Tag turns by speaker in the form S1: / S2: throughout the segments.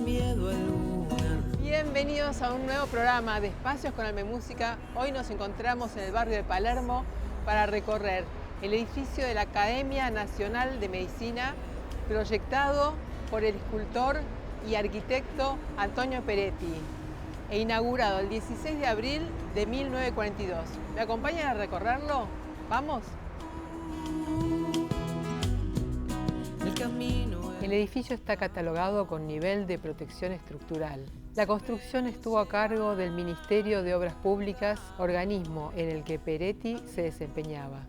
S1: miedo al lunar.
S2: Bienvenidos a un nuevo programa de Espacios con Alma y Música. Hoy nos encontramos en el barrio de Palermo para recorrer el edificio de la Academia Nacional de Medicina, proyectado por el escultor y arquitecto Antonio Peretti e inaugurado el 16 de abril de 1942. ¿Me acompañan a recorrerlo? ¿Vamos? El edificio está catalogado con nivel de protección estructural. La construcción estuvo a cargo del Ministerio de Obras Públicas, organismo en el que Peretti se desempeñaba.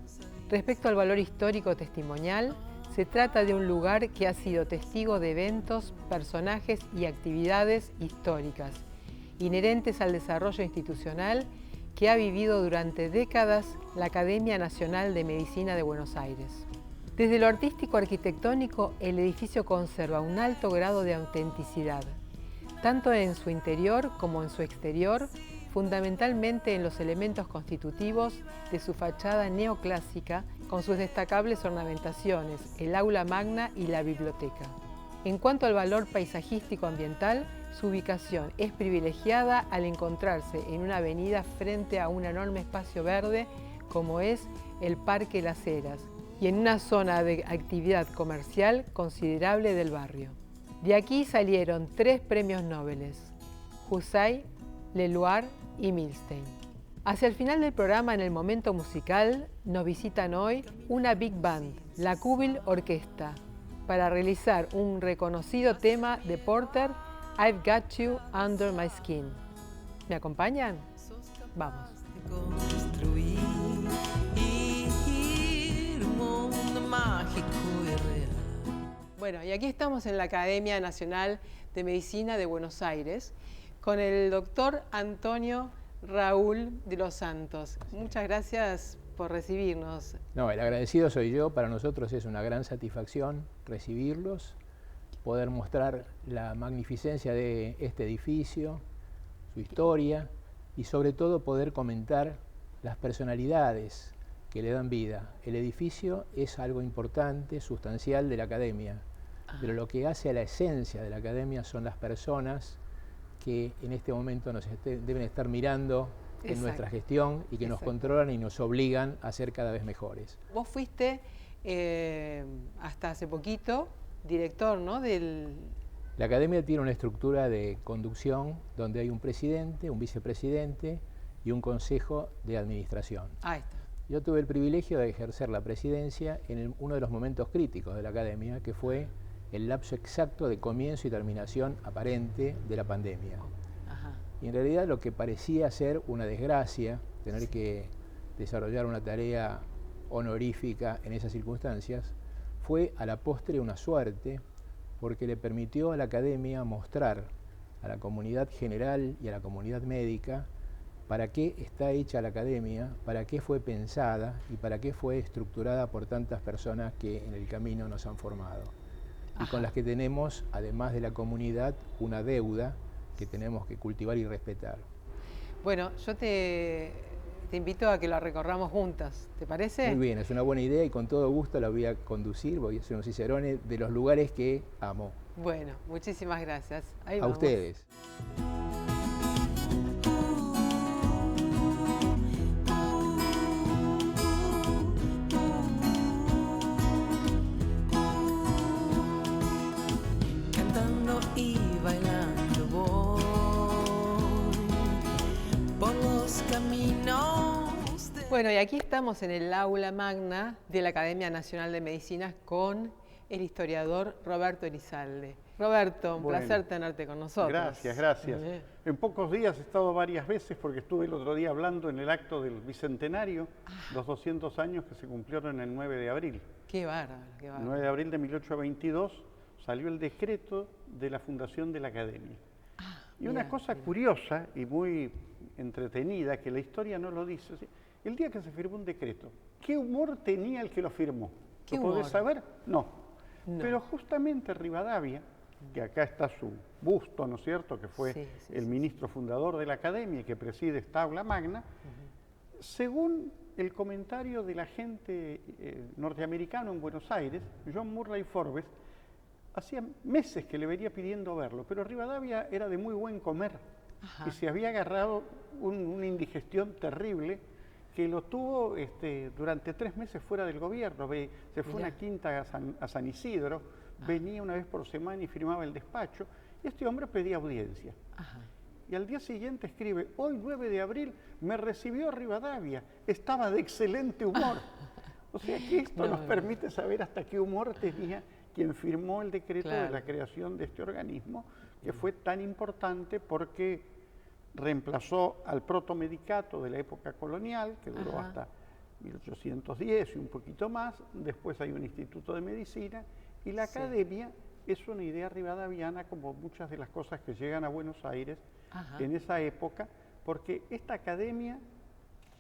S2: Respecto al valor histórico testimonial, se trata de un lugar que ha sido testigo de eventos, personajes y actividades históricas, inherentes al desarrollo institucional que ha vivido durante décadas la Academia Nacional de Medicina de Buenos Aires. Desde lo artístico-arquitectónico, el edificio conserva un alto grado de autenticidad, tanto en su interior como en su exterior, fundamentalmente en los elementos constitutivos de su fachada neoclásica, con sus destacables ornamentaciones, el aula magna y la biblioteca. En cuanto al valor paisajístico-ambiental, su ubicación es privilegiada al encontrarse en una avenida frente a un enorme espacio verde como es el Parque Las Heras y en una zona de actividad comercial considerable del barrio. De aquí salieron 3 premios Nobel: Husay, Leloir y Milstein. Hacia el final del programa, en el momento musical, nos visitan hoy una Big Band, la Kubil Orquesta, para realizar un reconocido tema de Porter, I've Got You Under My Skin. ¿Me acompañan? Vamos. Bueno, y aquí estamos en la Academia Nacional de Medicina de Buenos Aires con el doctor Antonio Raúl de los Santos. Muchas gracias por recibirnos.
S3: No, el agradecido soy yo. Para nosotros es una gran satisfacción recibirlos, poder mostrar la magnificencia de este edificio, su historia y sobre todo poder comentar las personalidades que le dan vida. El edificio es algo importante, sustancial de la Academia, pero lo que hace a la esencia de la Academia son las personas que en este momento deben estar mirando en nuestra gestión y que nos controlan y nos obligan a ser cada vez mejores.
S2: Vos fuiste hasta hace poquito director, ¿no?
S3: La Academia tiene una estructura de conducción donde hay un presidente, un vicepresidente y un consejo de administración.
S2: Ahí está.
S3: Yo tuve el privilegio de ejercer la presidencia en uno de los momentos críticos de la Academia, que fue el lapso exacto de comienzo y terminación aparente de la pandemia.
S2: Ajá.
S3: Y en realidad lo que parecía ser una desgracia, tener que desarrollar una tarea honorífica en esas circunstancias, fue a la postre una suerte, porque le permitió a la Academia mostrar a la comunidad general y a la comunidad médica para qué está hecha la Academia, para qué fue pensada y para qué fue estructurada por tantas personas que en el camino nos han formado. Y con las que tenemos, además de la comunidad, una deuda que tenemos que cultivar y respetar.
S2: Bueno, yo te invito a que la recorramos juntas, ¿te parece?
S3: Muy bien, es una buena idea y con todo gusto la voy a conducir, voy a hacer un cicerone de los lugares que amo.
S2: Bueno, muchísimas gracias. Ahí
S3: a
S2: vamos.
S3: ustedes.
S1: Y bailando voy por los caminos.
S2: Bueno, y aquí estamos en el aula magna de la Academia Nacional de Medicina con el historiador Roberto Elizalde. Roberto, un placer tenerte con nosotros.
S4: Gracias, gracias. En pocos días he estado varias veces porque estuve el otro día hablando en el acto del Bicentenario, los 200 años que se cumplieron el 9 de abril.
S2: Qué bárbaro, qué bárbaro.
S4: 9 de abril de 1822 salió el decreto de la fundación de la Academia. Y una cosa curiosa y muy entretenida, que la historia no lo dice, el día que se firmó un decreto, ¿qué humor tenía el que lo firmó? ¿Lo podés saber? No. Pero justamente Rivadavia, que acá está su busto, ¿no es cierto?, que fue el ministro fundador de la Academia y que preside esta aula magna, según el comentario del agente norteamericano en Buenos Aires, John Murray Forbes, hacía meses que le venía pidiendo verlo, pero Rivadavia era de muy buen comer. Ajá. Y se había agarrado una indigestión terrible que lo tuvo durante 3 meses fuera del gobierno. Se fue a una quinta a San Isidro, venía una vez por semana y firmaba el despacho, y este hombre pedía audiencia. Ajá. Y al día siguiente escribe: hoy 9 de abril me recibió Rivadavia, estaba de excelente humor. O sea que esto nos permite saber hasta qué humor tenía quien firmó el decreto de la creación de este organismo, que fue tan importante porque reemplazó al protomedicato de la época colonial, que duró hasta 1810 y un poquito más. Después hay un instituto de medicina, y la academia es una idea rivadaviana, como muchas de las cosas que llegan a Buenos Aires en esa época, porque esta academia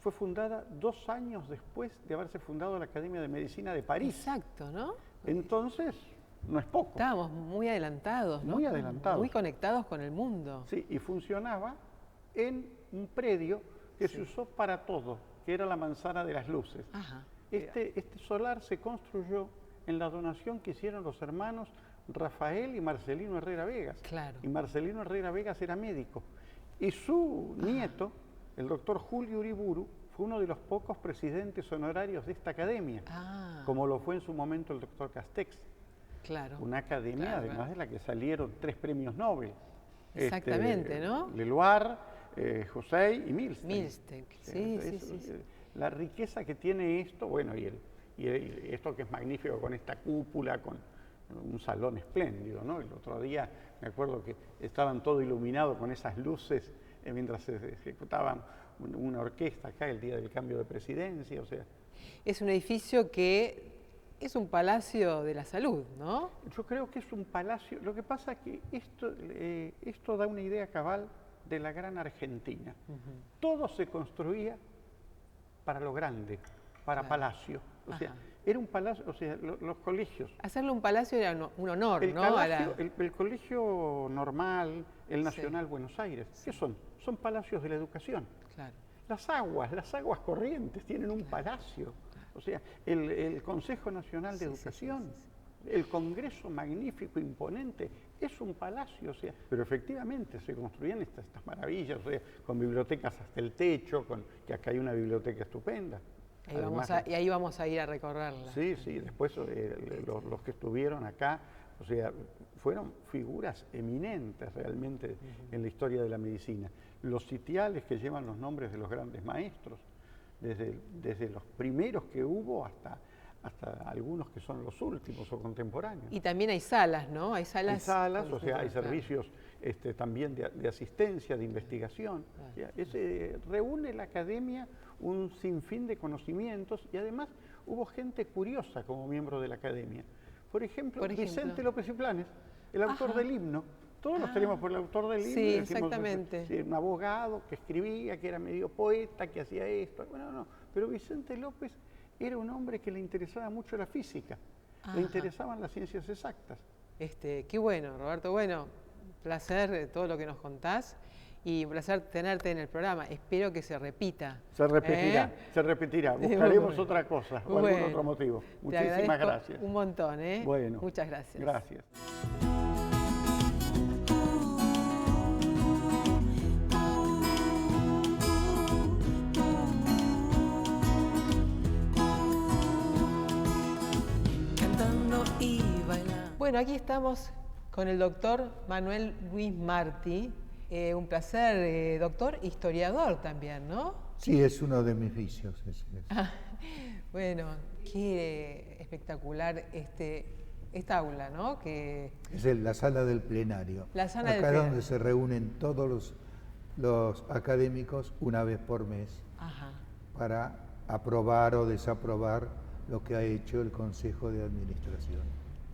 S4: fue fundada 2 años después de haberse fundado la Academia de Medicina de París.
S2: Exacto, ¿no?
S4: Entonces, no es poco.
S2: Estábamos muy adelantados, ¿no?
S4: Muy adelantados.
S2: Muy conectados con el mundo.
S4: Sí, y funcionaba en un predio que se usó para todo, que era la Manzana de las Luces. Ajá. Este solar se construyó en la donación que hicieron los hermanos Rafael y Marcelino Herrera Vegas. Claro. Y Marcelino Herrera Vegas era médico. Y su nieto, el doctor Julio Uriburu, fue uno de los pocos presidentes honorarios de esta academia, como lo fue en su momento el doctor Castex. Claro. Una academia, además de la que salieron 3 premios Nobel.
S2: Exactamente, ¿no?
S4: Leloir, José y Milstein.
S2: Milstein, sí.
S4: La riqueza que tiene esto, bueno, y esto que es magnífico con esta cúpula, con un salón espléndido, ¿no? El otro día me acuerdo que estaban todo iluminado con esas luces mientras se ejecutaban una orquesta acá el día del cambio de presidencia, o sea.
S2: Es un edificio que es un palacio de la salud, ¿no?
S4: Yo creo que es un palacio. Lo que pasa es que esto da una idea cabal de la gran Argentina. Todo se construía para lo grande, para palacio. O sea, era un palacio, o sea, los colegios.
S2: Hacerle un palacio era un honor, ¿no?
S4: El colegio normal, el Nacional Buenos Aires, ¿qué son? Son palacios de la educación. Claro. Las aguas corrientes tienen un palacio. O sea, el Consejo Nacional de Educación, el Congreso magnífico, imponente, es un palacio. O sea, pero efectivamente se construían estas maravillas, o sea, con bibliotecas hasta el techo, que acá hay una biblioteca estupenda.
S2: Y ahí vamos a ir a recorrerla.
S4: Sí, después los que estuvieron acá, o sea, fueron figuras eminentes realmente en la historia de la medicina. Los sitiales que llevan los nombres de los grandes maestros, desde los primeros que hubo hasta algunos que son los últimos o contemporáneos.
S2: Y también hay salas, ¿no? Hay salas,
S4: o sea, hay servicios también de asistencia, de investigación. O sea, reúne la academia un sinfín de conocimientos, y además hubo gente curiosa como miembro de la academia. Por ejemplo, Vicente López y Planes, el autor del himno. Todos los tenemos por el autor del himno.
S2: Sí, exactamente.
S4: Un abogado que escribía, que era medio poeta, que hacía esto. Bueno, no, pero Vicente López era un hombre que le interesaba mucho la física, le interesaban las ciencias exactas.
S2: Qué bueno, Roberto. Bueno, placer todo lo que nos contás y un placer tenerte en el programa. Espero que se repita.
S4: Se repetirá. Buscaremos otra cosa o algún otro motivo. Muchísimas gracias.
S2: Un montón, ¿eh?
S4: Bueno.
S2: Muchas gracias.
S4: Gracias.
S2: Bueno, aquí estamos con el doctor Manuel Luis Martí. Un placer, doctor, historiador también, ¿no?
S5: Sí, es uno de mis vicios.
S2: Bueno, qué espectacular esta aula, ¿no? Que
S5: es la sala del plenario.
S2: La sala
S5: Acá
S2: del plenario.
S5: Donde se reúnen todos los académicos una vez por mes para aprobar o desaprobar lo que ha hecho el Consejo de Administración.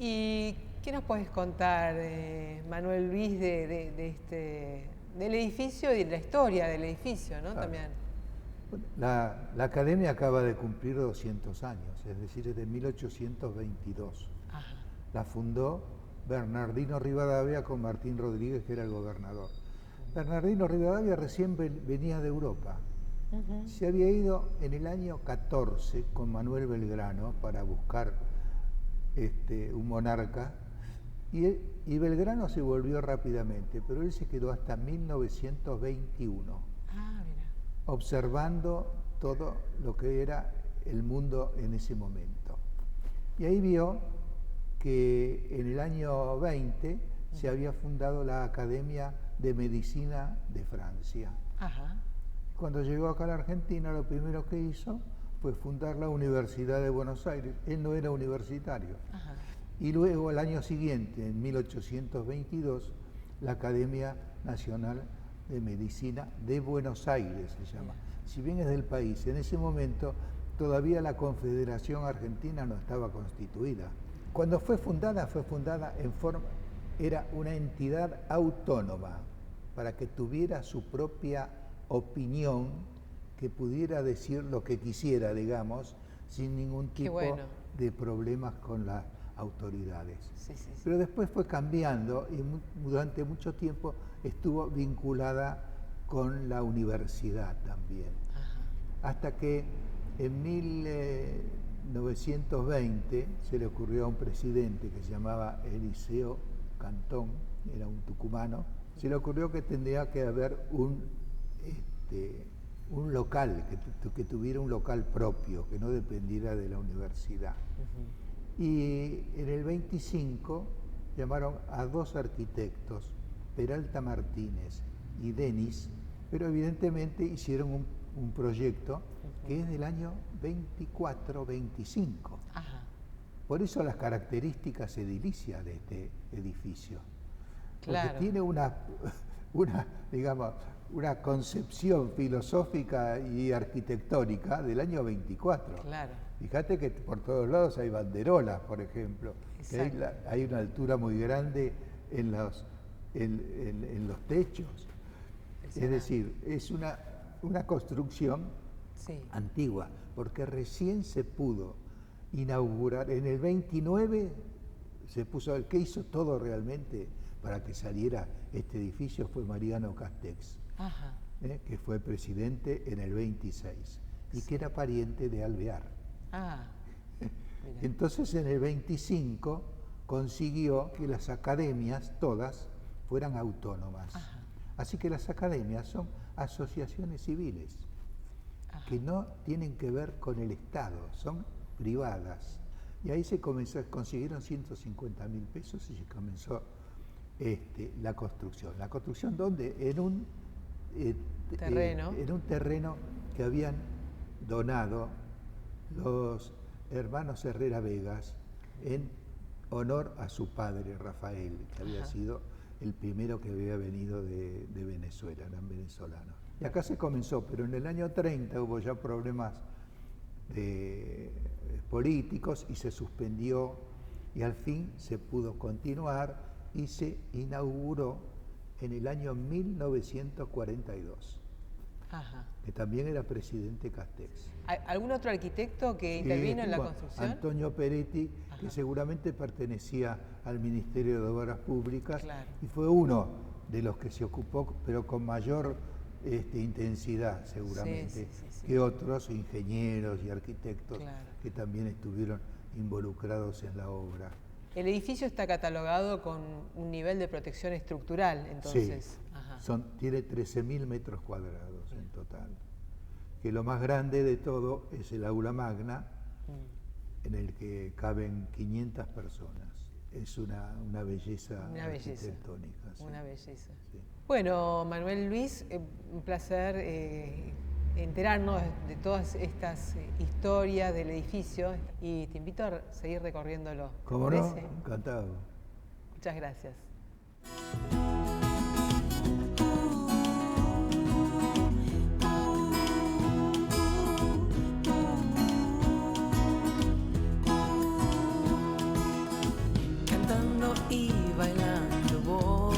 S2: ¿Y qué nos puedes contar, Manuel Luis, del edificio y de la historia del edificio, ¿no? También.
S5: La academia acaba de cumplir 200 años, es decir, es de 1822. La fundó Bernardino Rivadavia con Martín Rodríguez, que era el gobernador. Bernardino Rivadavia recién venía de Europa. Se había ido en el año 14 con Manuel Belgrano para buscar un monarca, Y Belgrano se volvió rápidamente, pero él se quedó hasta 1921, observando todo lo que era el mundo en ese momento. Y ahí vio que en el año 20 se había fundado la Academia de Medicina de Francia. Cuando llegó acá a la Argentina, lo primero que hizo fue fundar la Universidad de Buenos Aires. Él no era universitario. Y luego, al año siguiente, en 1822, la Academia Nacional de Medicina de Buenos Aires se llama. Si bien es del país, en ese momento todavía la Confederación Argentina no estaba constituida. Cuando fue fundada en forma, era una entidad autónoma, para que tuviera su propia opinión, que pudiera decir lo que quisiera, digamos, sin ningún tipo de problemas con las autoridades. Pero después fue cambiando y durante mucho tiempo estuvo vinculada con la universidad también. Hasta que en 1920 se le ocurrió a un presidente que se llamaba Eliseo Cantón, era un tucumano, se le ocurrió que tendría que haber un local, que tuviera un local propio, que no dependiera de la universidad. Y en el 25 llamaron a dos arquitectos, Peralta Martínez y Denis, pero evidentemente hicieron un proyecto que es del año 24-25. Por eso las características edilicias de este edificio. Porque tiene una concepción filosófica y arquitectónica del año 24. Fíjate que por todos lados hay banderolas, por ejemplo, que hay una altura muy grande en los techos. Es decir, es una construcción antigua, porque recién se pudo inaugurar. En el 29 se puso, el que hizo todo realmente para que saliera este edificio fue Mariano Castex, que fue presidente en el 26 y que era pariente de Alvear. Entonces en el 25 consiguió que las academias todas fueran autónomas. Así que las academias son asociaciones civiles que no tienen que ver con el Estado, son privadas. Y ahí consiguieron 150.000 pesos y se comenzó la construcción. La construcción, ¿dónde? En un terreno que habían donado los hermanos Herrera Vegas en honor a su padre Rafael, que había sido el primero que había venido de Venezuela, eran venezolanos. Y acá se comenzó, pero en el año 30 hubo ya problemas políticos y se suspendió, y al fin se pudo continuar y se inauguró en el año 1942. Que también era presidente Castex.
S2: ¿Algún otro arquitecto que intervino en la construcción?
S5: Antonio Peretti, que seguramente pertenecía al Ministerio de Obras Públicas, y fue uno de los que se ocupó, pero con mayor intensidad seguramente, que otros ingenieros y arquitectos que también estuvieron involucrados en la obra.
S2: El edificio está catalogado con un nivel de protección estructural, entonces.
S5: Tiene 13.000 metros cuadrados en total. Que lo más grande de todo es el aula magna, en el que caben 500 personas. Es una belleza arquitectónica.
S2: Una belleza. Bueno, Manuel Luis, un placer enterarnos de todas estas historias del edificio, y te invito a seguir recorriéndolo.
S5: ¿Cómo no? Encantado.
S2: Muchas gracias.
S1: Cantando y bailando voy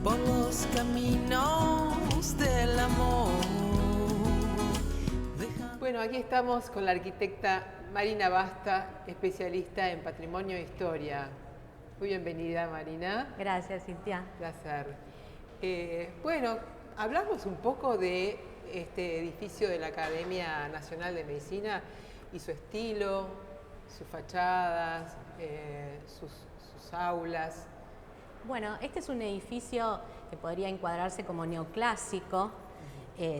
S1: por los caminos del amor.
S2: Bueno, aquí estamos con la arquitecta Marina Basta, especialista en patrimonio e historia. Muy bienvenida, Marina.
S6: Gracias, Cintia.
S2: Placer. Bueno, hablamos un poco de este edificio de la Academia Nacional de Medicina y su estilo, sus fachadas, sus aulas.
S6: Bueno, este es un edificio que podría encuadrarse como neoclásico.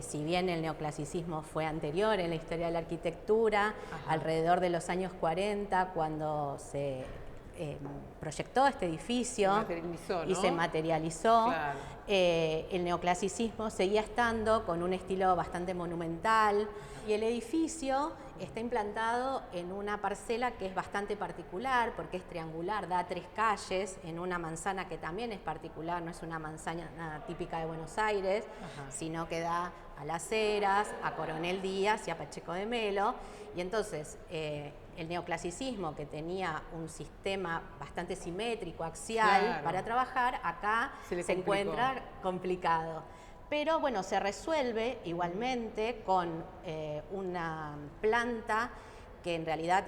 S6: Si bien el neoclasicismo fue anterior en la historia de la arquitectura, alrededor de los años 40, cuando se proyectó este edificio y se materializó,
S2: claro.
S6: El neoclasicismo seguía estando con un estilo bastante monumental y el edificio está implantado en una parcela que es bastante particular porque es triangular, da 3 calles en una manzana que también es particular, no es una manzana típica de Buenos Aires, sino que da a Las Heras, a Coronel Díaz y a Pacheco de Melo. Y entonces el neoclasicismo, que tenía un sistema bastante simétrico, axial,
S2: claro,
S6: para trabajar, acá se encuentra complicado. Pero bueno, se resuelve igualmente con una planta que en realidad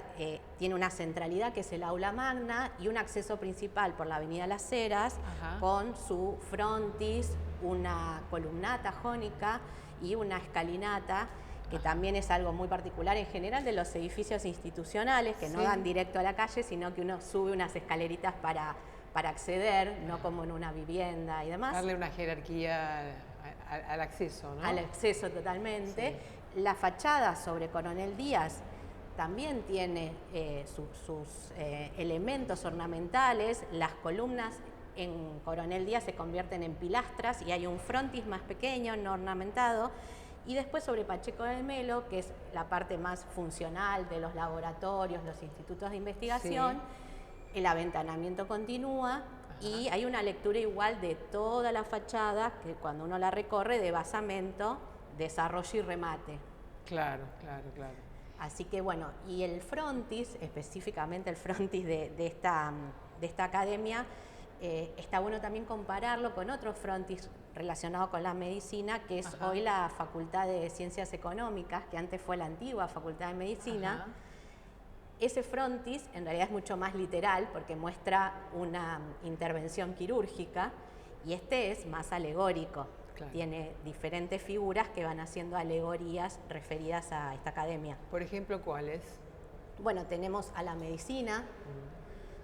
S6: tiene una centralidad, que es el aula magna, y un acceso principal por la avenida Las Heras, con su frontis, una columnata jónica y una escalinata, que también es algo muy particular en general de los edificios institucionales, que no dan directo a la calle, sino que uno sube unas escaleritas para acceder, no como en una vivienda y demás.
S2: Darle una jerarquía al acceso, ¿no?
S6: Al acceso totalmente. Sí. La fachada sobre Coronel Díaz también tiene sus elementos ornamentales. Las columnas en Coronel Díaz se convierten en pilastras y hay un frontis más pequeño, no ornamentado. Y después sobre Pacheco de Melo, que es la parte más funcional de los laboratorios, los institutos de investigación, el aventanamiento continúa. Y hay una lectura igual de toda la fachada, que cuando uno la recorre, de basamento, desarrollo y remate.
S2: Claro.
S6: Así que bueno, y el frontis, específicamente el frontis de esta academia, está bueno también compararlo con otro frontis relacionado con la medicina, que es hoy la Facultad de Ciencias Económicas, que antes fue la antigua Facultad de Medicina. Ese frontis en realidad es mucho más literal porque muestra una intervención quirúrgica y este es más alegórico. Claro. Tiene diferentes figuras que van haciendo alegorías referidas a esta academia.
S2: Por ejemplo, ¿cuáles?
S6: Bueno, tenemos a la medicina,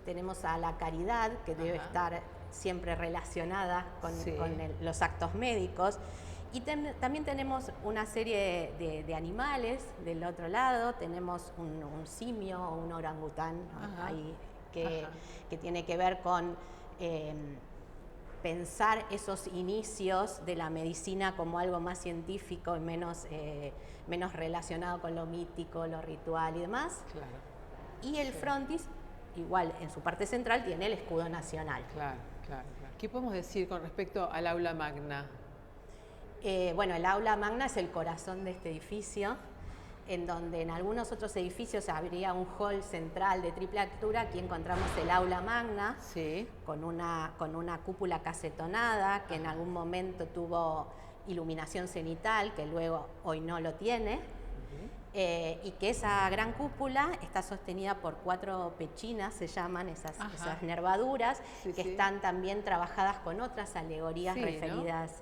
S6: tenemos a la caridad, que debe estar siempre relacionada con los actos médicos. Y también tenemos una serie de animales del otro lado. Tenemos un simio o un orangután ahí, que tiene que ver con pensar esos inicios de la medicina como algo más científico y menos relacionado con lo mítico, lo ritual y demás. Claro. Y el frontis, igual en su parte central, tiene el escudo nacional.
S2: Claro. ¿Qué podemos decir con respecto al aula magna?
S6: Bueno, el aula magna es el corazón de este edificio, en donde en algunos otros edificios habría un hall central de triple altura. Aquí encontramos el aula magna, con una cúpula casetonada, que en algún momento tuvo iluminación cenital, que luego hoy no lo tiene, y que esa gran cúpula está sostenida por 4 pechinas, se llaman esas nervaduras, que están también trabajadas con otras alegorías referidas,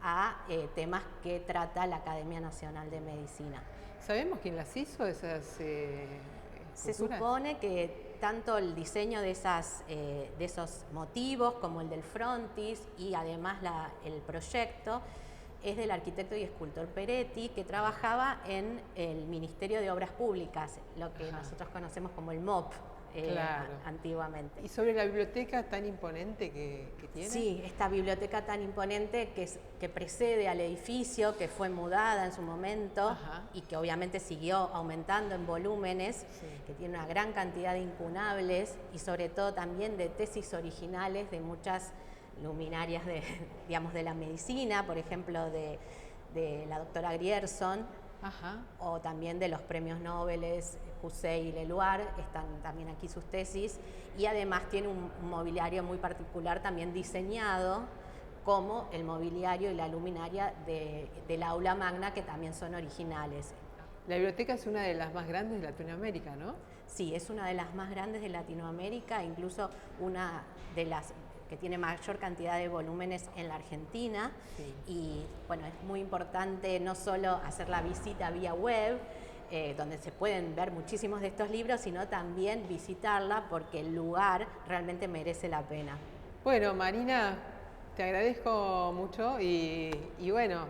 S6: a temas que trata la Academia Nacional de Medicina.
S2: ¿Sabemos quién las hizo esas
S6: Se supone que tanto el diseño de esos motivos como el del frontis y además el proyecto es del arquitecto y escultor Peretti, que trabajaba en el Ministerio de Obras Públicas, lo que nosotros conocemos como el MOP. Antiguamente.
S2: ¿Y sobre la biblioteca tan imponente que tiene?
S6: Sí, esta biblioteca tan imponente que precede al edificio, que fue mudada en su momento y que obviamente siguió aumentando en volúmenes, que tiene una gran cantidad de incunables y sobre todo también de tesis originales de muchas luminarias de la medicina, por ejemplo de la doctora Grierson, o también de los premios Nobel, Hussein y Leluar, están también aquí sus tesis, y además tiene un mobiliario muy particular también diseñado como el mobiliario y la luminaria del aula magna, que también son originales.
S2: La biblioteca es una de las más grandes de Latinoamérica, ¿no?
S6: Sí, es una de las más grandes de Latinoamérica, incluso una de las que tiene mayor cantidad de volúmenes en la Argentina. Y bueno, es muy importante no solo hacer la visita vía web, donde se pueden ver muchísimos de estos libros, sino también visitarla porque el lugar realmente merece la pena.
S2: Bueno, Marina, te agradezco mucho y bueno,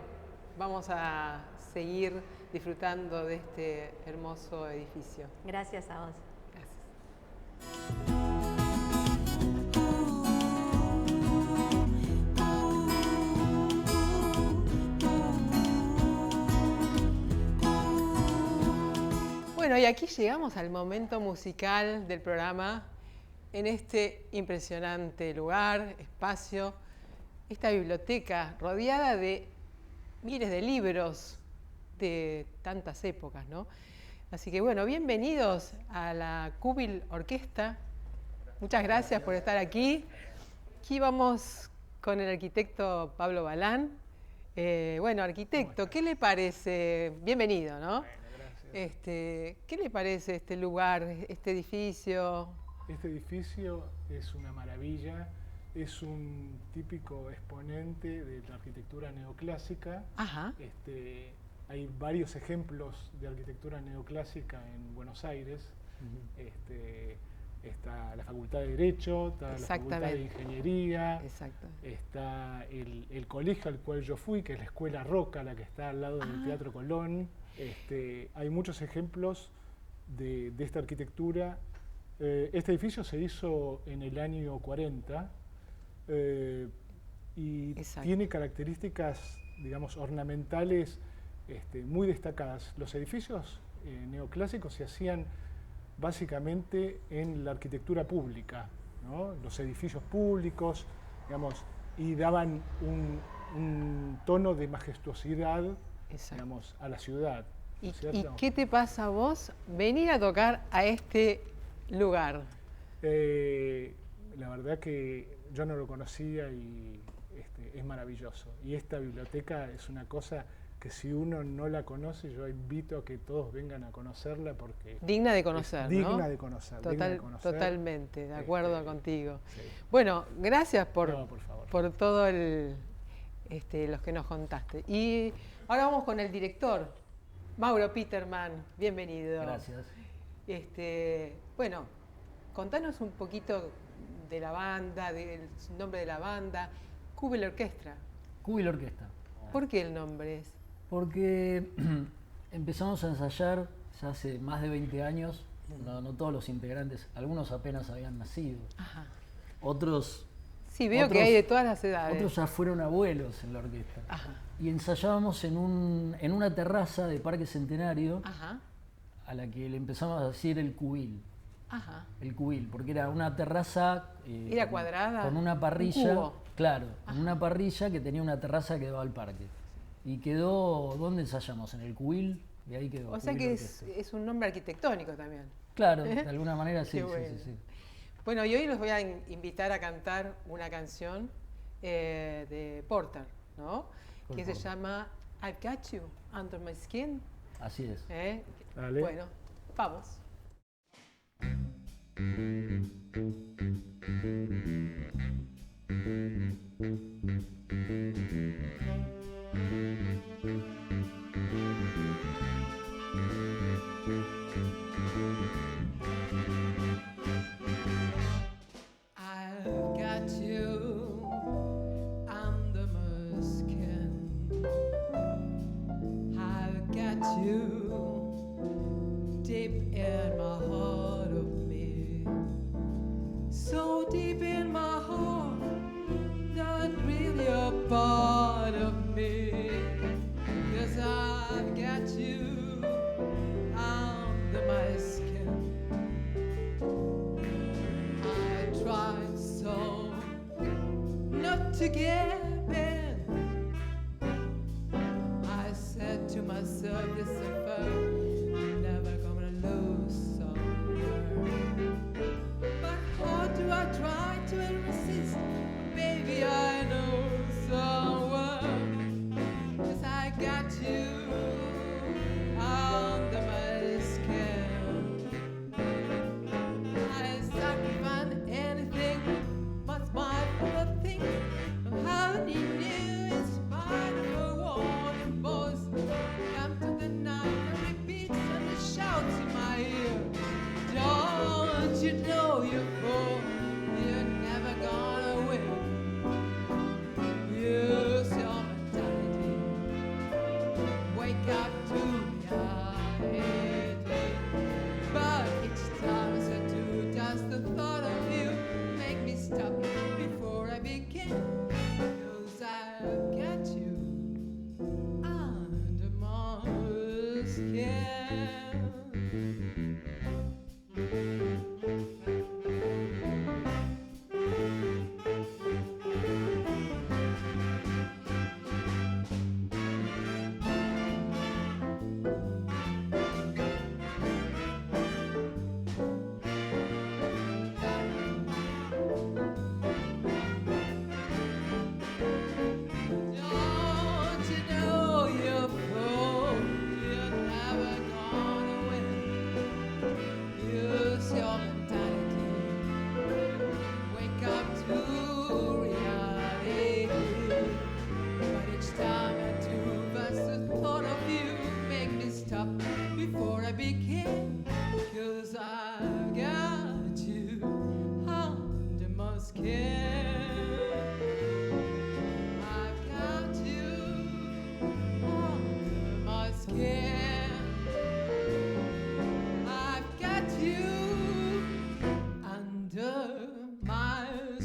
S2: vamos a seguir disfrutando de este hermoso edificio.
S6: Gracias a vos.
S2: Gracias. Bueno, y aquí llegamos al momento musical del programa, en este impresionante lugar, espacio, esta biblioteca rodeada de miles de libros de tantas épocas, ¿no? Así que bueno, bienvenidos a la Kubil Orquesta. Muchas gracias por estar aquí. Aquí vamos con el arquitecto Pablo Balán. Bueno, arquitecto, ¿qué le parece? Bienvenido, ¿no? ¿Qué le parece este lugar, este edificio?
S7: Este edificio es una maravilla, es un típico exponente de la arquitectura neoclásica.
S2: Ajá.
S7: Hay varios ejemplos de arquitectura neoclásica en Buenos Aires. Está la Facultad de Derecho, está la Facultad de Ingeniería, está el colegio al cual yo fui, que es la Escuela Roca, la que está al lado del Teatro Colón. Hay muchos ejemplos de esta arquitectura. Este edificio se hizo en el año 40 y tiene características, digamos, ornamentales muy destacadas. Los edificios neoclásicos se hacían básicamente en la arquitectura pública, ¿no? Los edificios públicos, digamos, y daban un tono de majestuosidad, digamos, a la ciudad.
S2: ¿Y qué te pasa a vos venir a tocar a este lugar?
S7: La verdad que yo no lo conocía y es maravilloso. Y esta biblioteca es una cosa que si uno no la conoce, yo invito a que todos vengan a conocerla porque...
S2: Digna de conocer, ¿no?
S7: Digna de conocer.
S2: Totalmente, de acuerdo contigo. Sí. Bueno, gracias por todo los que nos contaste. Y ahora vamos con el director, Mauro Peterman. Bienvenido.
S8: Gracias.
S2: Bueno, contanos un poquito de la banda, del nombre de la banda, Kubil Orquestra.
S8: Kubil Orquesta.
S2: ¿Por qué el nombre es?
S8: Porque empezamos a ensayar ya hace más de 20 años, no todos los integrantes, algunos apenas habían nacido. Ajá. Otros...
S2: Sí, veo que hay de todas las edades.
S8: Otros ya fueron abuelos en la orquesta. Ajá. Y ensayábamos en una terraza de Parque Centenario, ajá, a la que le empezamos a decir el Kubil. Ajá. El Kubil, porque era una terraza...
S2: ¿Era cuadrada?
S8: Con una parrilla, claro, con una parrilla que tenía una terraza que daba al parque. Y quedó, ¿dónde ensayamos? En el Kubil, y ahí quedó.
S2: O sea que es un nombre arquitectónico también.
S8: Claro, de alguna manera sí,
S2: bueno.
S8: sí.
S2: Bueno, y hoy los voy a invitar a cantar una canción de Porter, ¿no? Que se llama I've Got You Under My Skin.
S8: Así es.
S7: Dale.
S2: Bueno, vamos.
S1: I've got you under my skin. I've got you deep in my heart of me. So deep in my heart, not really a part of me. 'Cause I've got you under my skin. I tried so not to give in. I said to myself, this affair, I'm never gonna lose somewhere. But how do I try to resist? Baby, I know somewhere. 'Cause I got you under my skin. I sacrifice anything but my full of things. How do you in spite of a warning voice? Come to the night.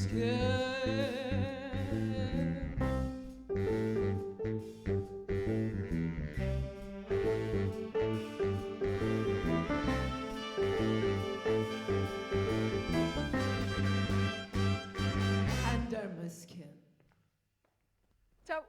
S1: skin. Under my skin.
S2: Chau.